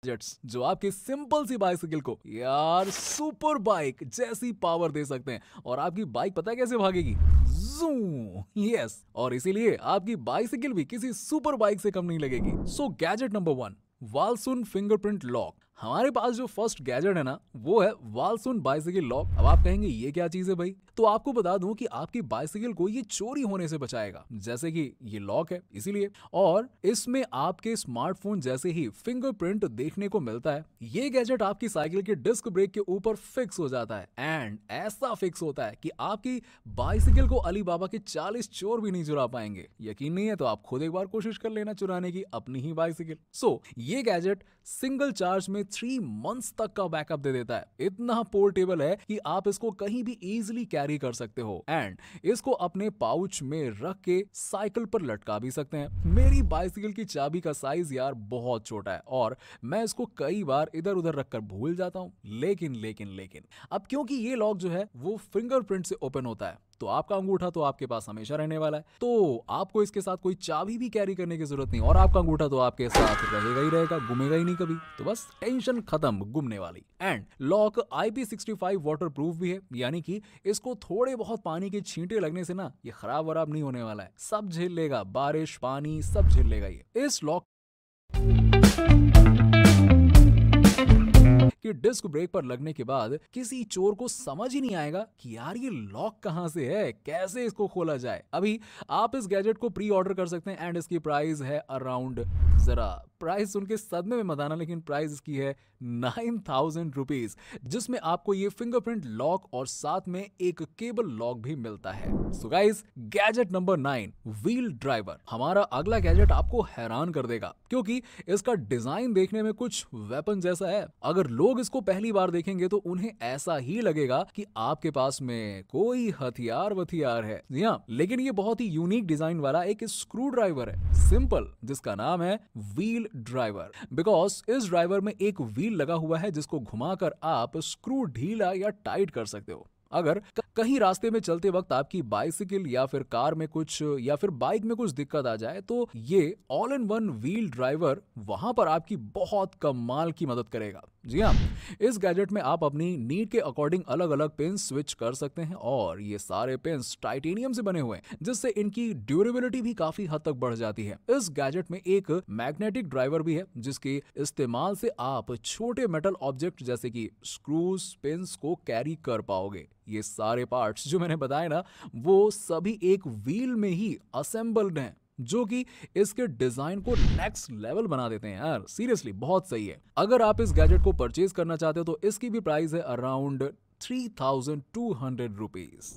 Gadgets जो आपकी simple सी bicycle को यार सुपर बाइक जैसी पावर दे सकते हैं और आपकी बाइक पता है कैसे भागेगी? जूम यस, और इसीलिए आपकी बाइसिकल भी किसी सुपर बाइक से कम नहीं लगेगी। सो गैजेट नंबर 1, वालसुन फिंगरप्रिंट लॉक। हमारे पास जो फर्स्ट गैजेट है ना वो है वालसुन बाइसिकल लॉक। अब आप कहेंगे ये क्या चीज है भाई? तो आपको बता दूं कि आपकी बाइसिकल को ये चोरी होने से बचाएगा, जैसे कि ये लॉक है इसीलिए, और इसमें आपके स्मार्टफोन जैसे ही फिंगरप्रिंट देखने को मिलता है। ये गैजेट आपकी साइकिल के डिस्क ब्रेक के ऊपर फिक्स हो जाता है एंड ऐसा फिक्स होता है कि आपकी बाइसिकल को अली बाबा के 40 चोर भी नहीं चुरा पाएंगे। यकीन नहीं है तो आप खुद एक बार कोशिश कर लेना चुराने की अपनी ही बाइसिकल। सो ये गैजेट सिंगल चार्ज में 3 मंथ्स तक का बैकअप दे देता है। इतना पोर्टेबल है कि आप इसको कहीं भी इजीली कैरी कर सकते हो एंड इसको अपने पाउच में रख के साइकिल पर लटका भी सकते हैं। मेरी बाइसिकल की चाबी का साइज यार बहुत छोटा है और मैं इसको कई बार इधर उधर रखकर भूल जाता हूं, लेकिन अब क्योंकि ये लॉक जो है वो फिंगरप्रिंट से ओपन होता है तो आपका अंगूठा तो आपके पास हमेशा रहने वाला है, तो आपको इसके साथ कोई चाबी भी कैरी करने की जरूरत नहीं और आपका अंगूठा तो आपके साथ रहेगा ही रहेगा, गुमेगा ही नहीं कभी। तो बस टेंशन खत्म गुमने वाली। And lock IP65 water proof भी है, यानी कि इसको थोड़े बहुत पानी के छींटे लगने से ना ये खराब वराब नहीं होने वाला है, सब झेल लेगा, बारिश पानी सब झेल लेगा ये। इस लॉक कि डिस्क ब्रेक पर लगने के बाद किसी चोर को समझ ही नहीं आएगा कि यार ये लॉक कहां से है, कैसे इसको खोला जाए। अभी आप इस गैजेट को प्री ऑर्डर कर सकते हैं एंड इसकी प्राइस है अराउंड, जरा प्राइस सुन के सदमे में मत आना, लेकिन प्राइस इसकी है 9,000 रुपीज, जिसमें आपको ये फिंगरप्रिंट लॉक और साथ में एक केबल लॉक भी मिलता है। So guys, gadget number 9, wheel driver. हमारा अगला गैजेट आपको हैरान कर देगा क्योंकि इसका डिजाइन देखने में कुछ वेपन जैसा है। अगर लोग इसको पहली बार देखेंगे तो उन्हें ऐसा ही लगेगा कि आपके पास में कोई हथियार वथियार है। जी हाँ, लेकिन ये बहुत ही यूनिक डिजाइन वाला एक स्क्रू ड्राइवर है, सिंपल, जिसका नाम है व्हील ड्राइवर, बिकॉज इस ड्राइवर में एक व्हील लगा हुआ है जिसको घुमाकर आप स्क्रू ढीला या टाइट कर सकते हो। अगर कहीं रास्ते में चलते वक्त आपकी बाइसिकल या फिर कार में कुछ या फिर बाइक में कुछ दिक्कत आ जाए तो ये all in one wheel driver वहां पर आपकी बहुत कमाल की मदद करेगा। जी हाँ, इस गैजेट में आप अपनी नीड के अकॉर्डिंग अलग अलग पिन स्विच कर सकते हैं और ये सारे पिन्स टाइटेनियम से बने हुए हैं जिससे इनकी ड्यूरेबिलिटी भी काफी हद तक बढ़ जाती है। इस गैजेट में एक मैग्नेटिक ड्राइवर भी है जिसके इस्तेमाल से आप छोटे मेटल ऑब्जेक्ट जैसे कि स्क्रूज पिन्स को कैरी कर पाओगे। ये सारे पार्ट्स जो मैंने बताए ना वो सभी एक व्हील में ही असेंबल्ड हैं, जो कि इसके डिजाइन को नेक्स्ट लेवल बना देते हैं यार। सीरियसली बहुत सही है। अगर आप इस गैजेट को परचेज करना चाहते हो तो इसकी भी प्राइस है around 3,200 rupees.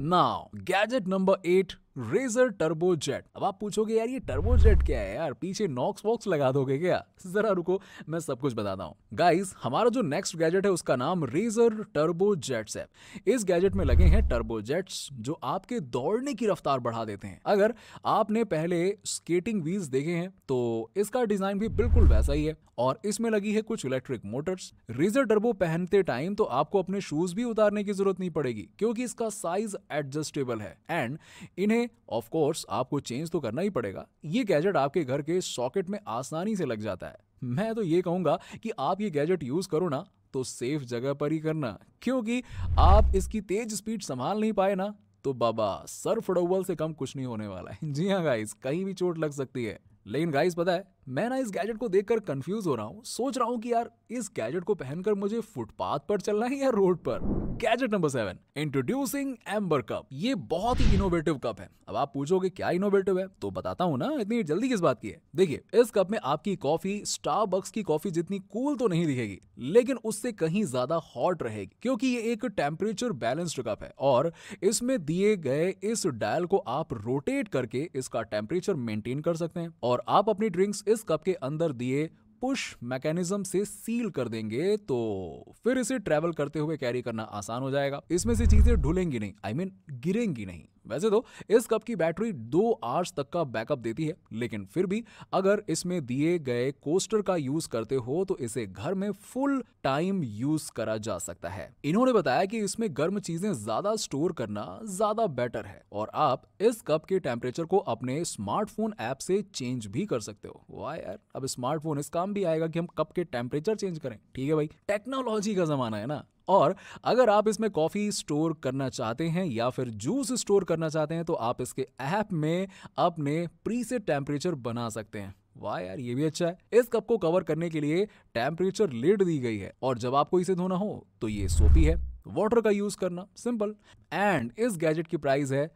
Now gadget number 8, razor turbo jet. अब आप पूछोगे यार ये टर्बो जेट क्या है यार, पीछे नॉक्स वॉक्स लगा दोगे क्या? जरा रुको, मैं सब कुछ बताता हूँ। गाइस, हमारा जो नेक्स्ट गैजेट है उसका नाम रेजर टर्बो जेट्स है। इस गैजेट में लगे हैं टर्बो जेट्स जो आपके दौड़ने की रफ्तार बढ़ा देते हैं। अगर आपने पहले स्केटिंग व्हील्स देखे हैं तो इसका डिजाइन भी बिल्कुल वैसा ही है और इसमें लगी है कुछ इलेक्ट्रिक मोटर्स। रेजर टर्बो पहनते टाइम तो आपको अपने शूज भी उतारने की जरूरत नहीं पड़ेगी क्योंकि इसका साइज एडजस्टेबल है एंड इन्हें ऑफ कोर्स आपको चेंज तो करना ही पड़ेगा। ये गैजेट आपके घर के सॉकेट में आसानी से लग जाता है। मैं तो ये कहूंगा कि आप ये गैजेट यूज करो ना तो सेफ जगह पर ही करना, क्योंकि आप इसकी तेज स्पीड संभाल नहीं पाए ना तो बाबा सर फड़ोवल से कम कुछ नहीं होने वाला है। जी हाँ गाइस, कहीं भी चोट लग सकती है। लेकिन गाइस पता है, मैं ना इस गैजेट को देखकर कंफ्यूज हो रहा हूँ, सोच रहा हूँ कि यार इस गैजेट को पहनकर मुझे फुटपाथ पर चलना है या रोड पर। Gadget number 7, introducing amber cup. ये बहुत ही इनोवेटिव कप है। अब आप पूछोगे क्या इनोवेटिव है, तो बताता हूँ ना, इतनी जल्दी किस बात की है। देखिए, इस कप में आपकी कॉफी स्टारबक्स की कॉफी जितनी कूल तो नहीं दिखेगी, लेकिन उससे कहीं ज्यादा हॉट रहेगी क्योंकि ये एक टेम्परेचर बैलेंस्ड कप है और इसमें दिए गए इस डायल को आप रोटेट करके इसका टेम्परेचर मेंटेन कर सकते हैं और आप अपनी ड्रिंक्स इस कप के अंदर दिए पुश मैकेनिज्म से सील कर देंगे तो फिर इसे ट्रैवल करते हुए कैरी करना आसान हो जाएगा। इसमें से चीजें ढुलेंगी नहीं, गिरेंगी नहीं। वैसे तो इस कप की बैटरी 2 आवर्स तक का बैकअप देती है, लेकिन फिर भी अगर इसमें दिए गए कोस्टर का यूज करते हो तो इसे घर में फुल टाइम यूज करा जा सकता है। इन्होंने बताया कि इसमें गर्म चीजें ज्यादा स्टोर करना ज्यादा बेटर है और आप इस कप के टेम्परेचर को अपने स्मार्टफोन ऐप से चेंज भी कर सकते हो। वाह यार, अब स्मार्टफोन इस काम भी आएगा कि हम कप के टेम्परेचर चेंज करें। ठीक है भाई, टेक्नोलॉजी का जमाना है ना। और अगर आप इसमें कॉफी स्टोर करना चाहते हैं या फिर जूस स्टोर करना चाहते हैं तो आप इसके ऐप में अपने प्रीसेट टेम्परेचर बना सकते हैं। वाह यार, ये भी अच्छा है। इस कप को कवर करने के लिए टेम्परेचर लिड दी गई है और जब आपको इसे धोना हो तो ये सोपी है। वाटर का यूज करना सिंपल। एंड इस गैजेट की प्राइस है,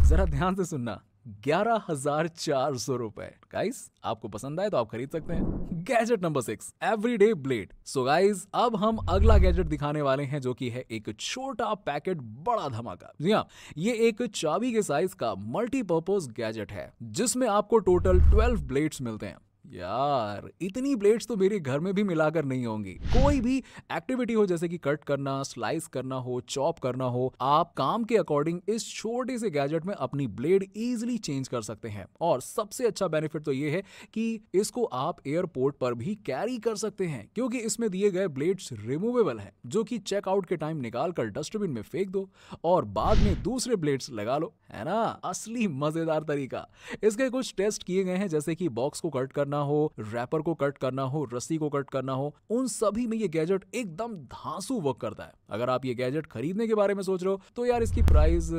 जरा ध्यान से सुनना, 11,400 रुपए। गाइस, आपको पसंद आए तो आप खरीद सकते हैं। Gadget number 6, everyday blade. So guys, अब हम अगला गैजेट दिखाने वाले हैं जो कि है एक छोटा पैकेट बड़ा धमाका। जी हाँ, ये एक चाबी के साइज का मल्टीपर्पज गैजेट है जिसमें आपको टोटल 12 ब्लेड्स मिलते हैं। यार, इतनी ब्लेड्स तो मेरे घर में भी मिलाकर नहीं होंगी। कोई भी एक्टिविटी हो जैसे कि कट करना, स्लाइस करना हो, चॉप करना हो, आप काम के अकॉर्डिंग इस छोटे से गैजेट में अपनी ब्लेड इजीली चेंज कर सकते हैं। और सबसे अच्छा बेनिफिट तो ये है कि इसको आप एयरपोर्ट पर भी कैरी कर सकते हैं क्योंकि इसमें दिए गए ब्लेड्स रिमूवेबल हैं जो कि चेकआउट के टाइम निकाल कर डस्टबिन में फेंक दो और बाद में दूसरे ब्लेड्स लगा लो। है ना असली मजेदार तरीका। इसके कुछ टेस्ट किए गए हैं जैसे कि बॉक्स को कट करना हो, रैपर को कट करना हो, रस्सी को कट करना हो, उन सभी में ये गैजेट एकदम धांसू वर्क करता है। अगर आप ये गैजेट खरीदने के बारे में सोच रहे हो तो यार इसकी प्राइस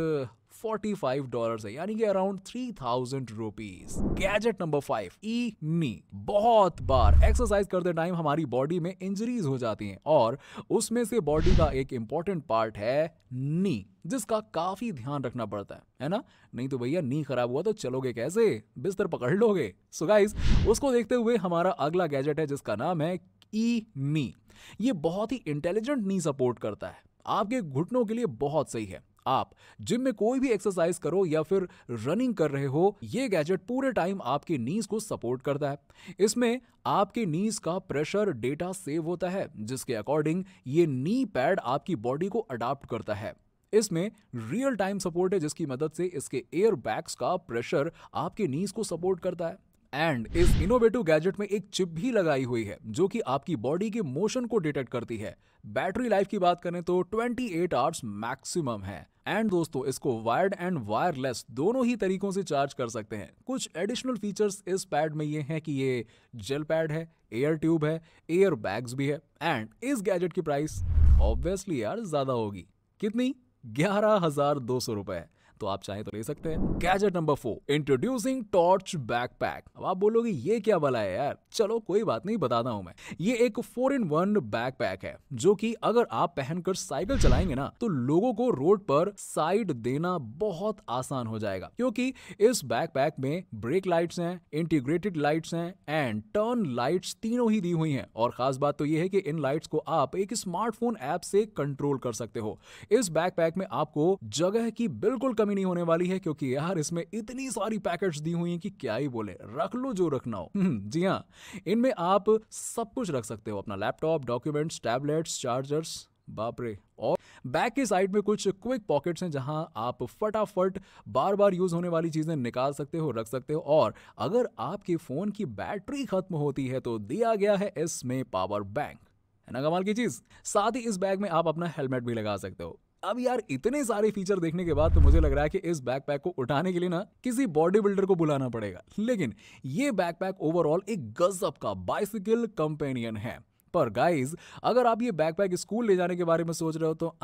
$45 है, यानी कि अराउंड 3000 रुपीज। गैजेट नंबर 5, ई नी। बहुत बार एक्सरसाइज करते टाइम हमारी बॉडी में इंजरीज हो जाती हैं और उसमें से बॉडी का एक इंपॉर्टेंट पार्ट है नी, जिसका काफी ध्यान रखना पड़ता है ना। नहीं तो भैया नी खराब हुआ तो चलोगे कैसे, बिस्तर पकड़ लोगे। सो गाइस, उसको देखते हुए हमारा अगला गैजेट है जिसका नाम है ई नी। ये बहुत ही इंटेलिजेंट नी सपोर्ट करता है, आपके घुटनों के लिए बहुत सही है। आप जिम में कोई भी एक्सरसाइज करो या फिर रनिंग कर रहे हो, ये गैजेट पूरे टाइम आपके नीज को सपोर्ट करता है। इसमें आपके नीज का प्रेशर डेटा सेव होता है जिसके अकॉर्डिंग ये नी पैड आपकी बॉडी को अडाप्ट करता है। इसमें रियल टाइम सपोर्ट है जिसकी मदद से इसके एयर बैग्स का प्रेशर आपके नीज को सपोर्ट करता है। एंड इस इनोवेटिव गैजेट में एक चिप भी लगाई हुई है जो कि आपकी बॉडी के मोशन को डिटेक्ट करती है। बैटरी लाइफ की बात करें तो 28 आवर्स मैक्सिमम है। एंड दोस्तों, इसको वायर्ड एंड वायरलेस दोनों ही तरीकों से चार्ज कर सकते हैं। कुछ एडिशनल फीचर्स इस पैड में ये हैं कि ये जेल पैड है, एयर ट्यूब है, एयर बैग्स भी है। एंड इस गैजेट की प्राइस ऑब्वियसली यार ज्यादा होगी। कितनी? 11,200 रुपए। तो आप चाहे तो ले सकते हैं। Gadget number 4, introducing torch backpack. अब आप बोलोगे ये क्या भला है यार, चलो कोई बात नहीं, बताता हूं मैं। ये एक 4-in-1 बैकपैक है जो कि अगर आप पहनकर साइकिल चलाएंगे ना तो लोगों को रोड पर साइड देना बहुत आसान हो जाएगा क्योंकि इस बैकपैक में ब्रेक लाइट्स हैं, इंटीग्रेटेड लाइट्स हैं एंड टर्न लाइट्स तीनों ही दी हुई हैं। और खास बात तो ये है कि इन लाइट्स को आप एक स्मार्टफोन ऐप से कंट्रोल कर सकते हो। इस बैकपैक में आपको जगह की बिल्कुल कमी नहीं होने वाली है क्योंकि यार इसमें इतनी सारी पैकेट्स दी हुई हैं कि क्या ही बोले, रख लो जो रखना हो। जी हाँ, इनमें आप सब कुछ रख सकते हो, अपना लैपटॉप, डॉक्यूमेंट्स, टैबलेट्स, चार्जर्स, बाप रे। और बैक की साइड में कुछ क्विक पॉकेट्स हैं जहां आप फटाफट बार बार यूज होने वाली चीजें निकाल सकते हो, रख सकते हो। और अगर आपके फोन की बैटरी खत्म होती है तो दिया गया है इसमें पावर बैंक। है ना कमाल की चीज। साथ ही इस बैग में आप अपना हेलमेट भी लगा सकते हो। अब यार इतने सारे फीचर देखने के बाद तो मुझे लग रहा है कि इस बैकपैक को उठाने के लिए ना किसी बॉडी बिल्डर को बुलाना पड़ेगा। लेकिन ये बैकपैक ओवरऑल एक गजब का बाइसिकल कंपेनियन है। पर गाइज, अगर आप ये बैकपैक स्कूल ले जाने के बारे में सोच रहे हो तो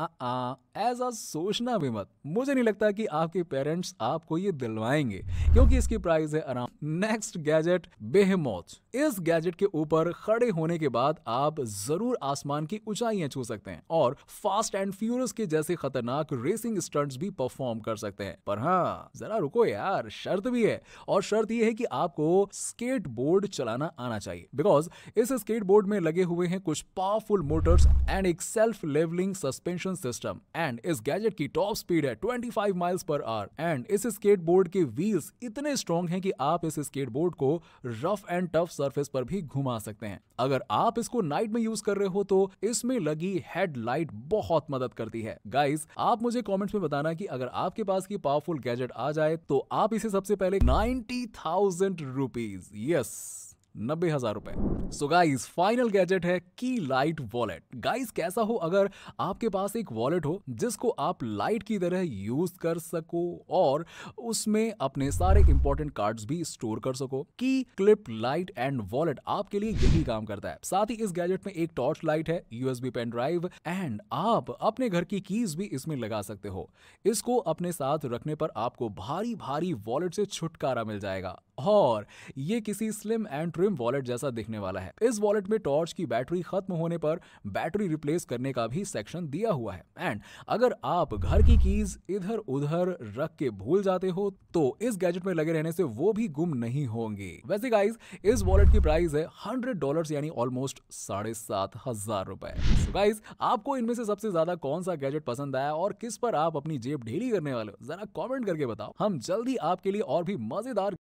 ऐसा सोचना भी मत। मुझे नहीं लगता कि आपके पेरेंट्स आपको ये दिलवाएंगे क्योंकि इसकी प्राइस है अराउंड। Next gadget, बेहेमोथ। इस गैजेट के ऊपर खड़े होने के बाद आप जरूर आसमान की ऊंचाइयां छू सकते हैं और फास्ट एंड फ्यूरियस के जैसे खतरनाक रेसिंग स्टंट्स भी परफॉर्म कर सकते हैं। पर हाँ, जरा रुको यार, शर्त भी है। और शर्त यह है कि आपको स्केट बोर्ड चलाना आना चाहिए बिकॉज इस स्केट बोर्ड में लगे हुए हुए हैं कुछ पावरफुल मोटर्स एंड एक self levelling suspension system. And इस गैजेट की टॉप स्पीड है 25 माइल्स पर आवर। एंड इस स्केटबोर्ड के व्हील्स इतने स्ट्रॉन्ग हैं कि आप इस स्केटबोर्ड को रफ एंड टफ सरफेस पर भी घुमा सकते हैं। अगर आप इसको नाइट में यूज कर रहे हो तो इसमें लगी हेडलाइट बहुत मदद करती है। गाइस, आप मुझे कमेंट्स में बताना कि अगर आपके पास की पावरफुल गैजेट आ जाए तो आप इसे सबसे पहले 90,000 रुपीज, यस 90,000 रुपए। सो गाइस, फाइनल गैजेट है की लाइट वॉलेट। गाइस, कैसा हो अगर आपके पास एक वॉलेट हो जिसको आप लाइट की तरह यूज कर सको और उसमें अपने सारे इंपॉर्टेंट कार्ड्स भी स्टोर कर सको। की क्लिप लाइट एंड वॉलेट आपके लिए यही काम करता है। साथ ही इस गैजेट में एक टॉर्च लाइट है, यूएसबी पेन ड्राइव एंड आप अपने घर की कीज भी इसमें लगा सकते हो। इसको अपने साथ रखने पर आपको भारी भारी वॉलेट से छुटकारा मिल जाएगा और ये किसी स्लिम एंड ट्रिम वॉलेट जैसा दिखने वाला है। इस वॉलेट में टॉर्च की बैटरी खत्म होने पर बैटरी रिप्लेस करने का भी सेक्शन दिया हुआ है। एंड अगर आप घर की कीज इधर उधर रख के भूल जाते हो तो इस गैजेट में लगे रहने से वो भी गुम नहीं होंगे। वैसे गाइस, इस वॉलेट की प्राइस है $100 यानी ऑलमोस्ट 7,500 रुपए। So गाइस, आपको इनमें से सबसे ज्यादा कौन सा गैजेट पसंद आया और किस पर आप अपनी जेब ढीली करने वाले हो, जरा कमेंट करके बताओ। हम जल्दी आपके लिए और भी मजेदार